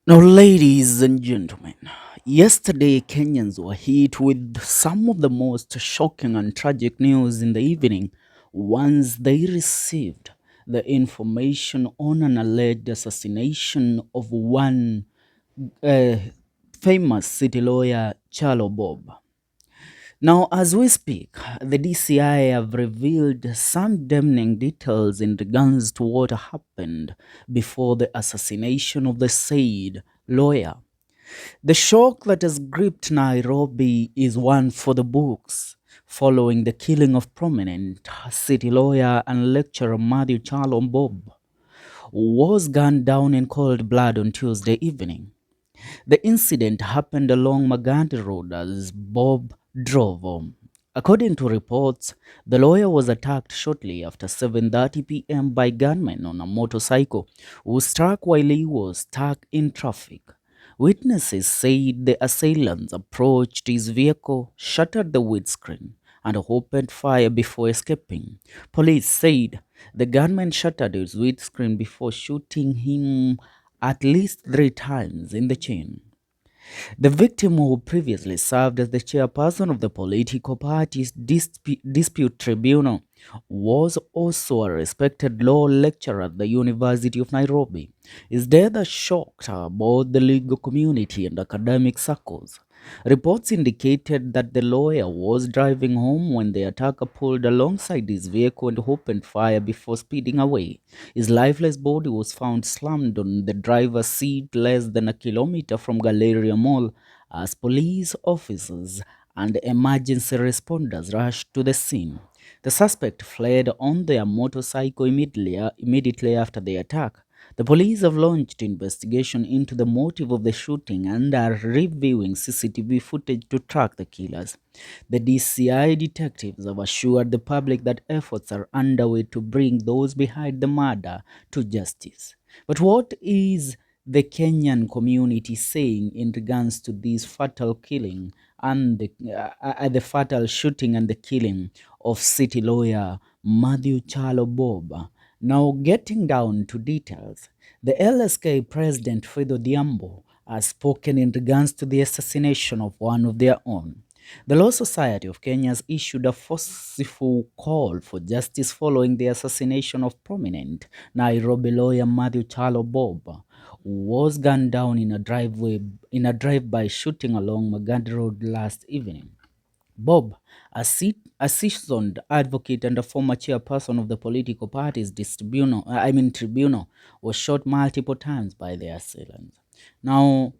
Now, ladies and gentlemen, yesterday Kenyans were hit with some of the most shocking and tragic news in the evening once they received the information on an alleged assassination of one uh, famous city lawyer, Kyalo Bob. Now, as we speak, the DCI have revealed some damning details in regards to what happened before the assassination of the said lawyer. The shock that has gripped Nairobi is one for the books, following the killing of prominent city lawyer and lecturer Matthew Charlo Bob, who was gunned down in cold blood on Tuesday evening. The incident happened along Magadi Road as Bob drove home. According to reports, the lawyer was attacked shortly after 7:30 p.m. by gunmen on a motorcycle who struck while he was stuck in traffic. Witnesses said the assailants approached his vehicle, shattered the windscreen, and opened fire before escaping. Police said the gunman shattered his windscreen before shooting him at least 3 times in the chin. The victim, who previously served as the chairperson of the political party's dispute tribunal, was also a respected law lecturer at the University of Nairobi. His death has shocked both the legal community and academic circles. Reports indicated that the lawyer was driving home when the attacker pulled alongside his vehicle and opened fire before speeding away. His lifeless body was found slammed on the driver's seat less than a kilometer from Galleria Mall as police officers and emergency responders rushed to the scene. The suspect fled on their motorcycle immediately after the attack. The police have launched investigation into the motive of the shooting and are reviewing CCTV footage to track the killers. The DCI detectives have assured the public that efforts are underway to bring those behind the murder to justice. But what is the Kenyan community saying in regards to this fatal killing and the fatal shooting and the killing of city lawyer Matthew Charlo Bob? Now, getting down to details, the LSK president Odhiambo has spoken in regards to the assassination of one of their own. The Law Society of Kenya has issued a forceful call for justice following the assassination of prominent Nairobi lawyer Matthew Charlo Bob, who was gunned down in a drive-by shooting along Magadi Road last evening. Bob, a seasoned advocate and a former chairperson of the political party's tribunal, was shot multiple times by the assailants. Now,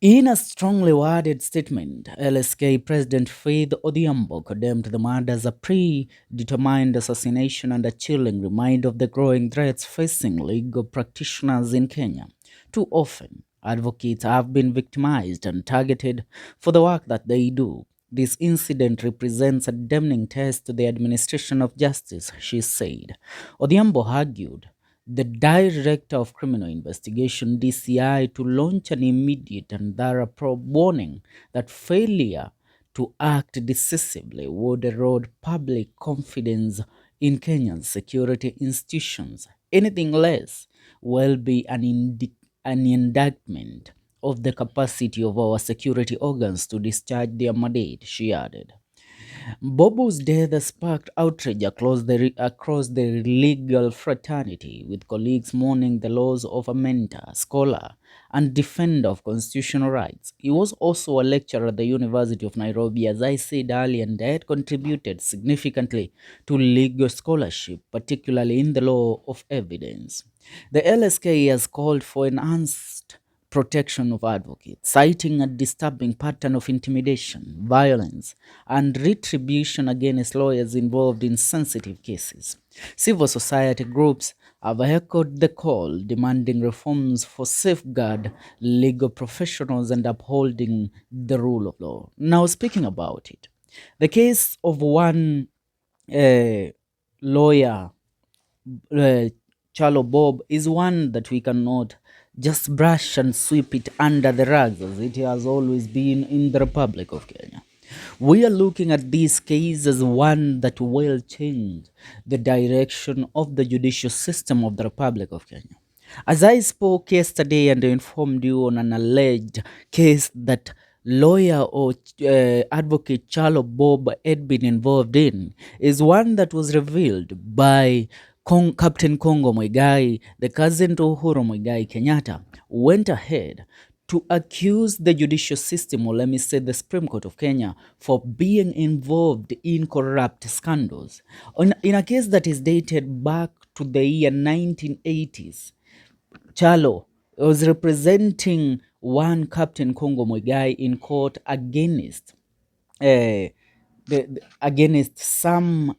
in a strongly worded statement, LSK President Faith Odhiambo condemned the murder as a predetermined assassination and a chilling reminder of the growing threats facing legal practitioners in Kenya. Too often, advocates have been victimized and targeted for the work that they do. This incident represents a damning test to the administration of justice, she said. Odhiambo argued the Director of Criminal Investigation (DCI) to launch an immediate and thorough probe, warning that failure to act decisively would erode public confidence in Kenyan security institutions. Anything less will be an indictment of the capacity of our security organs to discharge their mandate, she added. Mbobu's death sparked outrage across the legal fraternity, with colleagues mourning the loss of a mentor, scholar, and defender of constitutional rights. He was also a lecturer at the University of Nairobi, as I said earlier, and had contributed significantly to legal scholarship, particularly in the law of evidence. The LSK has called for enhanced protection of advocates, citing a disturbing pattern of intimidation, violence, and retribution against lawyers involved in sensitive cases. Civil society groups have echoed the call, demanding reforms for safeguard legal professionals and upholding the rule of law. Now, speaking about it, the case of one lawyer, Charlo Bob, is one that we cannot just brush and sweep it under the rugs as it has always been in the Republic of Kenya. We are looking at this case as one that will change the direction of the judicial system of the Republic of Kenya. As I spoke yesterday and informed you on an alleged case that lawyer or advocate Kyalo Bob had been involved in, is one that was revealed by Captain Kongo Mwigai, the cousin to Uhuru Mwigai Kenyatta, went ahead to accuse the judicial system, or let me say the Supreme Court of Kenya, for being involved in corrupt scandals. In a case that is dated back to the year 1980s, Kyalo was representing one Captain Kongo Mwigai in court against against some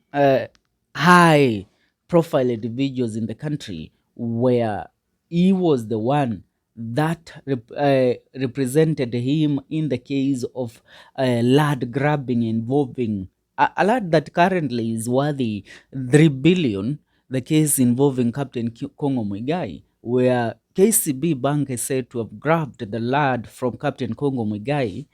high profile individuals in the country, where he was the one that represented him in the case of land grabbing involving a land that currently is worthy 3 billion, the case involving Captain Kongo Mwigai, where KCB Bank is said to have grabbed the land from Captain Kongo Mwigai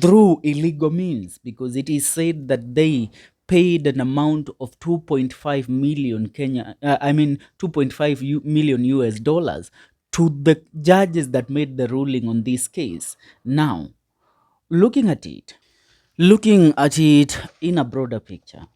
through illegal means, because it is said that they paid an amount of 2.5 million 2.5 million US dollars to the judges that made the ruling on this case. Now, looking at it, looking at it in a broader picture,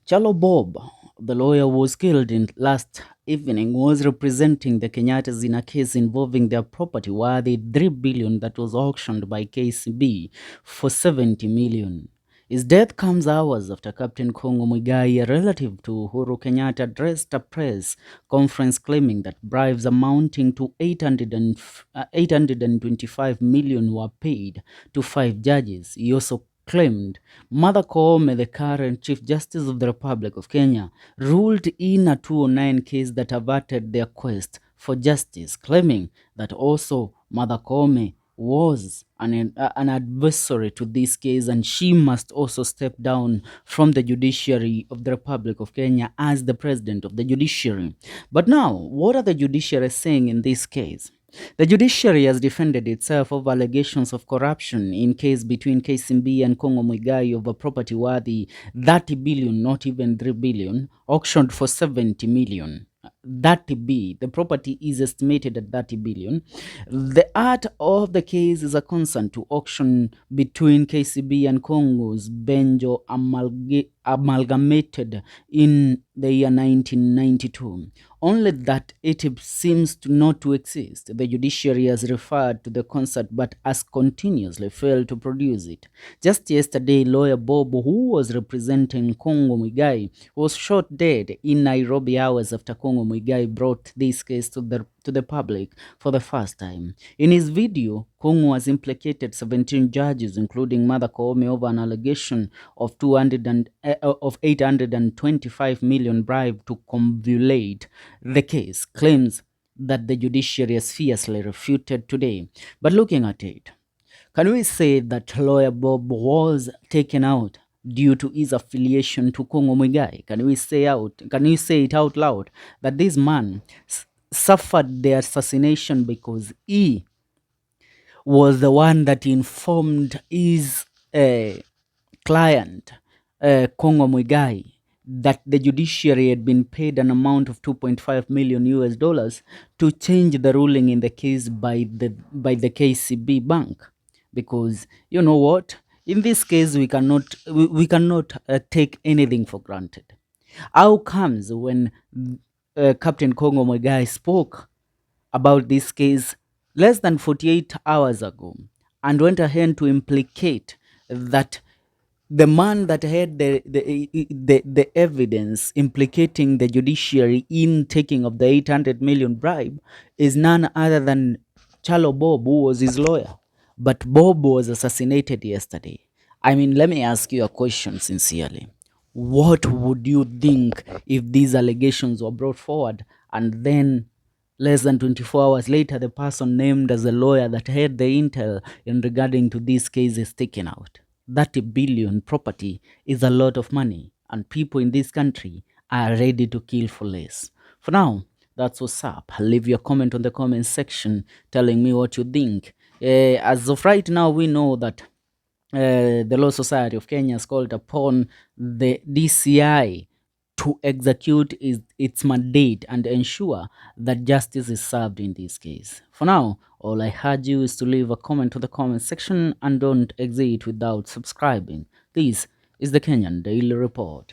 Kyalo Bob, the lawyer who was killed in last evening, was representing the Kenyatas in a case involving their property worthy 3 billion that was auctioned by KCB for 70 million. His death comes hours after Captain Kongo Mwigai, a relative to Uhuru Kenyatta, addressed a press conference claiming that bribes amounting to 825 million were paid to 5 judges. He also claimed Martha Koome, the current Chief Justice of the Republic of Kenya, ruled in a 209 case that averted their quest for justice, claiming that also Martha Koome was an adversary to this case, and she must also step down from the judiciary of the Republic of Kenya as the president of the judiciary. But now, what are the judiciary saying in this case? The judiciary has defended itself over allegations of corruption in case between KCB and Kongo Mwigai over property worthy 30 billion, not even 3 billion, auctioned for 70 million. 30B, the property is estimated at 30 billion. The art of the case is a consent to auction between KCB and Congo's Benjo amalgamated in the year 1992. Only that it seems to not to exist. The judiciary has referred to the concert but has continuously failed to produce it. Just yesterday, lawyer Bob, who was representing Kongo Mwigai, was shot dead in Nairobi hours after Kongo Mwigai brought this case to the public for the first time. In his video, Kongo has implicated 17 judges, including Martha Koome, over an allegation of 825 million bribe to convolute the case, claims that the judiciary has fiercely refuted today. But looking at it, can we say that lawyer Bob was taken out due to his affiliation to Kongo Mwigai? Can we say it out loud that this man suffered the assassination because he was the one that informed his client, Kongo Mwigai, that the judiciary had been paid an amount of 2.5 million US dollars to change the ruling in the case by the KCB bank? Because you know what, in this case we cannot take anything for granted. How comes when Captain Kongo Mwigai spoke about this case less than 48 hours ago and went ahead to implicate that the man that had the evidence implicating the judiciary in taking of the 800 million bribe is none other than Kyalo Bob, who was his lawyer. But Bob was assassinated yesterday. I mean, let me ask you a question sincerely. What would you think if these allegations were brought forward and then less than 24 hours later, the person named as a lawyer that had the intel in regarding to this case is taken out? 30 billion property is a lot of money, and people in this country are ready to kill for less. For now, that's what's up. Leave your comment on the comment section telling me what you think. As of right now, we know that the Law Society of Kenya has called upon the DCI to execute its mandate and ensure that justice is served in this case. For now, all I urge you is to leave a comment to the comment section and don't exit without subscribing. This is the Kenyan Daily Report.